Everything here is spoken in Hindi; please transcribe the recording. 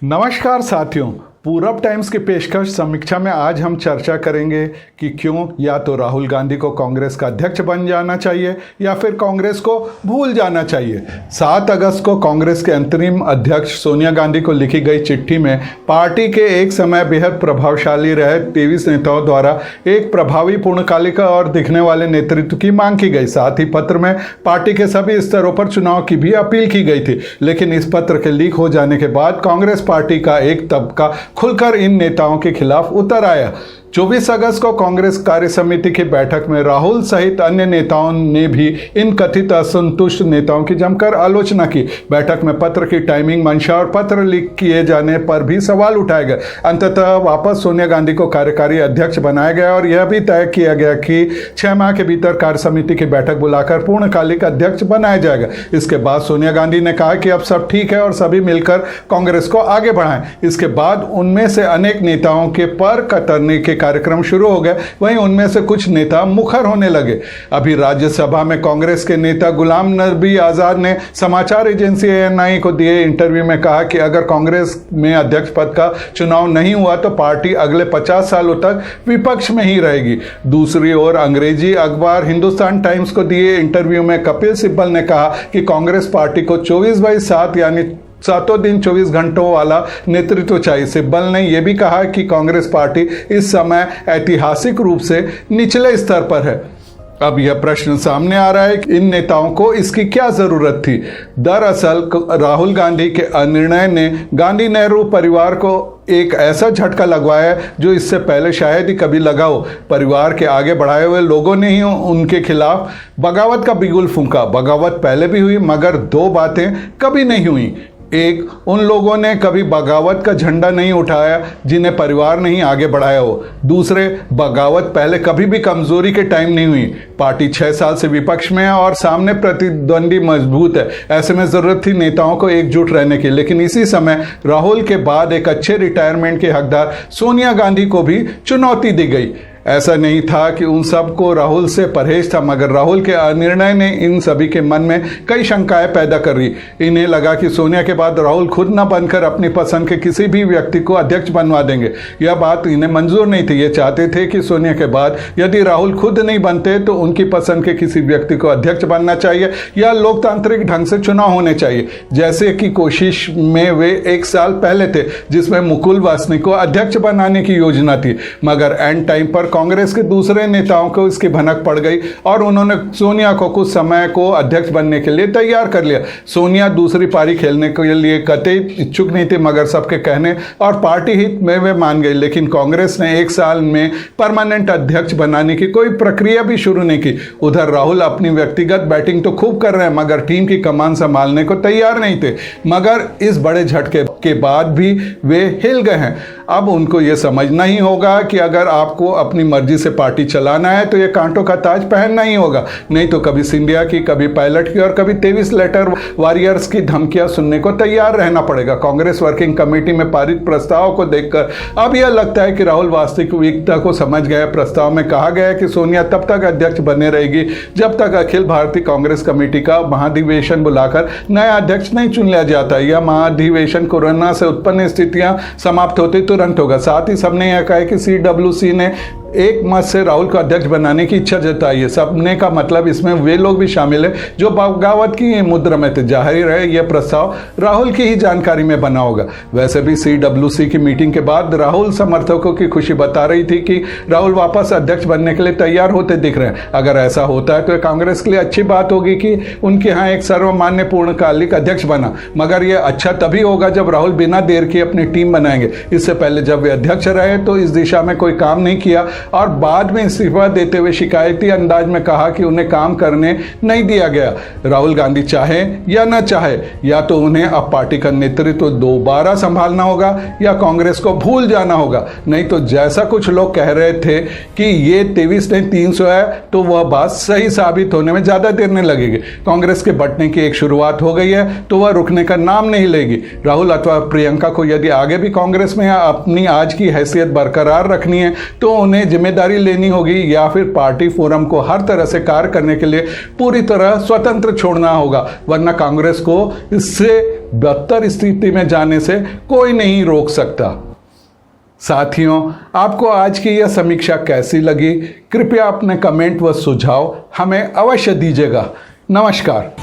नमस्कार साथियों, पूरब टाइम्स की पेशकश समीक्षा में आज हम चर्चा करेंगे कि क्यों या तो राहुल गांधी को कांग्रेस का अध्यक्ष बन जाना चाहिए या फिर कांग्रेस को भूल जाना चाहिए। 7 अगस्त को कांग्रेस के अंतरिम अध्यक्ष सोनिया गांधी को लिखी गई चिट्ठी में पार्टी के एक समय बेहद प्रभावशाली रहे 23 नेताओं द्वारा एक प्रभावी पूर्णकालिका और दिखने वाले नेतृत्व की मांग की गई। साथ ही पत्र में पार्टी के सभी स्तरों पर चुनाव की भी अपील की गई थी। लेकिन इस पत्र के लीक हो जाने के बाद कांग्रेस पार्टी का एक तबका खुलकर इन नेताओं के खिलाफ उतर आया। 24 अगस्त को कांग्रेस कार्य समिति की बैठक में राहुल सहित अन्य नेताओं ने भी इन कथित असंतुष्ट नेताओं की जमकर आलोचना की। बैठक में पत्र की टाइमिंग, मंशा और पत्र लीक किए जाने पर भी सवाल उठाए गए। अंततः वापस सोनिया गांधी को कार्यकारी अध्यक्ष बनाया गया और यह भी तय किया गया कि 6 माह के भीतर कार्य समिति की बैठक बुलाकर पूर्णकालिक अध्यक्ष बनाया जाएगा। इसके बाद सोनिया गांधी ने कहा कि अब सब ठीक है और सभी मिलकर कांग्रेस को आगे बढ़ाएं। इसके बाद उनमें से अनेक नेताओं के पर कतरने के कार्यक्रम शुरू हो गए। वहीं उनमें से कुछ नेता मुखर होने लगे। अभी राज्यसभा में कांग्रेस के नेता गुलाम नबी आजाद ने समाचार एजेंसी ANI को दिए इंटरव्यू में कहा कि अगर कांग्रेस में अध्यक्ष पद का चुनाव नहीं हुआ तो पार्टी अगले 50 सालों तक विपक्ष में ही रहेगी। दूसरी ओर अंग्रेजी अखबार हिंदुस्तान टाइम्स को दिए इंटरव्यू में कपिल सिब्बल ने कहा कि कांग्रेस पार्टी को 24/7 यानी 7 दिन 24 घंटों वाला नेतृत्व चाहिए। सिब्बल ने यह भी कहा कि कांग्रेस पार्टी इस समय ऐतिहासिक रूप से निचले स्तर पर है। अब यह प्रश्न सामने आ रहा है कि इन नेताओं को इसकी क्या जरूरत थी। दरअसल राहुल गांधी के अनिर्णय ने गांधी नेहरू परिवार को एक ऐसा झटका लगवाया जो इससे पहले शायद ही कभी लगा हो। परिवार के आगे बढ़ाए हुए लोगों ने ही उनके खिलाफ बगावत का बिगुल फूंका। बगावत पहले भी हुई मगर 2 बातें कभी नहीं हुई। एक, उन लोगों ने कभी बगावत का झंडा नहीं उठाया जिन्हें परिवार नहीं आगे बढ़ाया हो। दूसरे, बगावत पहले कभी भी कमजोरी के टाइम नहीं हुई। पार्टी 6 साल से विपक्ष में है और सामने प्रतिद्वंदी मजबूत है। ऐसे में जरूरत थी नेताओं को एकजुट रहने की। लेकिन इसी समय राहुल के बाद एक अच्छे रिटायरमेंट के हकदार सोनिया गांधी को भी चुनौती दी गई। ऐसा नहीं था कि उन सबको राहुल से परहेज था, मगर राहुल के अनिर्णय ने इन सभी के मन में कई शंकाएं पैदा कर दी। इन्हें लगा कि सोनिया के बाद राहुल खुद न बनकर अपनी पसंद के किसी भी व्यक्ति को अध्यक्ष बनवा देंगे। यह बात इन्हें मंजूर नहीं थी। ये चाहते थे कि सोनिया के बाद यदि राहुल खुद नहीं बनते तो उनकी पसंद के किसी व्यक्ति को अध्यक्ष बनना चाहिए या लोकतांत्रिक ढंग से चुनाव होने चाहिए, जैसे कि कोशिश में वे 1 साल पहले थे जिसमें मुकुल वासनिक को अध्यक्ष बनाने की योजना थी। मगर एंड टाइम पर कांग्रेस के दूसरे नेताओं को इसकी भनक पड़ गई और उन्होंने सोनिया को कुछ समय को अध्यक्ष बनने के लिए तैयार कर लिया। सोनिया दूसरी पारी खेलने के लिए कतई इच्छुक नहीं थे, मगर सबके कहने और पार्टी हित में वे मान गई। लेकिन कांग्रेस ने 1 साल में परमानेंट अध्यक्ष बनाने की कोई प्रक्रिया भी शुरू नहीं की। उधर राहुल अपनी व्यक्तिगत बैटिंग तो खूब कर रहे हैं मगर टीम की कमान संभालने को तैयार नहीं थे। मगर इस बड़े झटके के बाद भी वे हिल गए हैं। अब उनको यह समझना ही होगा कि अगर आपको अपनी मर्जी से पार्टी चलाना है तो यह कांटों का ताज पहनना ही होगा, नहीं तो कभी सिंधिया की, कभी पायलट की और कभी 23 लेटर वॉरियर्स की धमकियां सुनने को तैयार रहना पड़ेगा। कांग्रेस वर्किंग कमेटी में पारित प्रस्ताव को देखकर अब यह लगता है कि राहुल वास्तविकता को समझ गया। प्रस्ताव में कहा गया है कि सोनिया तब तक अध्यक्ष बने रहेगी जब तक अखिल भारतीय कांग्रेस कमेटी का महाधिवेशन बुलाकर नया अध्यक्ष नहीं चुन लिया जाता। यह महाधिवेशन कोरोना से उत्पन्न स्थितियां समाप्त होते तुरंत होगा। साथ ही सबने यह कहा कि CWC ने एक मत से राहुल को अध्यक्ष बनाने की इच्छा जताई है। सबने का मतलब इसमें वे लोग भी शामिल है जो बगावत की मुद्रा में थे। जाहिर है यह प्रस्ताव राहुल की ही जानकारी में बना होगा। वैसे भी CWC की मीटिंग के बाद राहुल समर्थकों की खुशी बता रही थी कि राहुल वापस अध्यक्ष बनने के लिए तैयार होते दिख रहे हैं। अगर ऐसा होता है तो कांग्रेस के लिए अच्छी बात होगी कि उनके यहाँ एक सर्वमान्य पूर्णकालिक अध्यक्ष बना। मगर यह अच्छा तभी होगा जब राहुल बिना देर के अपनी टीम बनाएंगे। इससे पहले जब वे अध्यक्ष रहे तो इस दिशा में कोई काम नहीं किया और बाद में इस्तीफा देते हुए शिकायती अंदाज में कहा कि उन्हें काम करने नहीं दिया गया। राहुल गांधी चाहे या न चाहे, या तो उन्हें अब पार्टी का नेतृत्व दोबारा संभालना होगा या कांग्रेस को भूल जाना होगा। नहीं तो जैसा कुछ लोग कह रहे थे कि ये 23 नहीं 300 है, तो वह बात सही साबित होने में ज्यादा देर नहीं लगेगी। कांग्रेस के बंटने की एक शुरुआत हो गई है तो वह रुकने का नाम नहीं लेगी। राहुल अथवा प्रियंका को यदि आगे भी कांग्रेस में अपनी आज की हैसियत बरकरार रखनी है तो उन्हें जिम्मेदारी लेनी होगी या फिर पार्टी फोरम को हर तरह से कार्य करने के लिए पूरी तरह स्वतंत्र छोड़ना होगा, वरना कांग्रेस को इससे बदतर स्थिति में जाने से कोई नहीं रोक सकता। साथियों, आपको आज की यह समीक्षा कैसी लगी? कृपया अपने कमेंट व सुझाव हमें अवश्य दीजिएगा। नमस्कार।